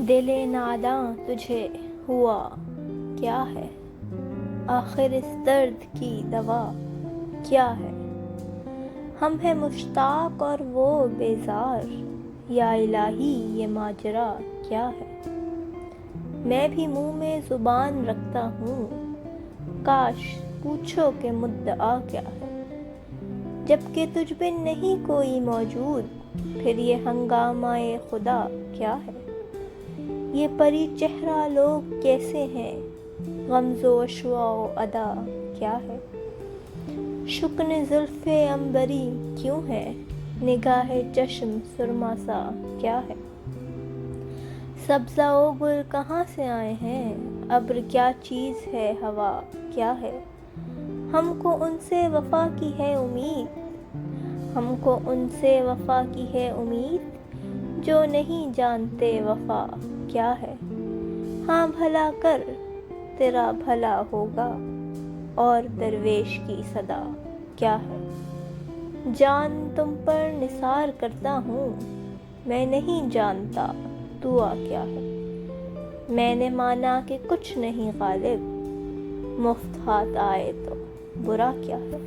دل ناداں تجھے ہوا کیا ہے، آخر اس درد کی دوا کیا ہے؟ ہم ہیں مشتاق اور وہ بیزار، یا الہی یہ ماجرا کیا ہے؟ میں بھی منہ میں زبان رکھتا ہوں، کاش پوچھو کہ مدعا کیا ہے؟ جبکہ تجھ بن نہیں کوئی موجود، پھر یہ ہنگامہ خدا کیا ہے؟ یہ پری چہرہ لوگ کیسے ہیں، غمز و اشواء و ادا کیا ہے؟ شکن زلف عنبری کیوں ہے، نگاہ چشم سرما سا کیا ہے؟ سبزہ و گل کہاں سے آئے ہیں، ابر کیا چیز ہے، ہوا کیا ہے؟ ہم کو ان سے وفا کی ہے امید، ہم کو ان سے وفا کی ہے امید، جو نہیں جانتے وفا کیا ہے؟ ہاں بھلا کر تیرا بھلا ہوگا، اور درویش کی صدا کیا ہے؟ جان تم پر نثار کرتا ہوں، میں نہیں جانتا دعا کیا ہے؟ میں نے مانا کہ کچھ نہیں غالب، مفت ہاتھ آئے تو برا کیا ہے؟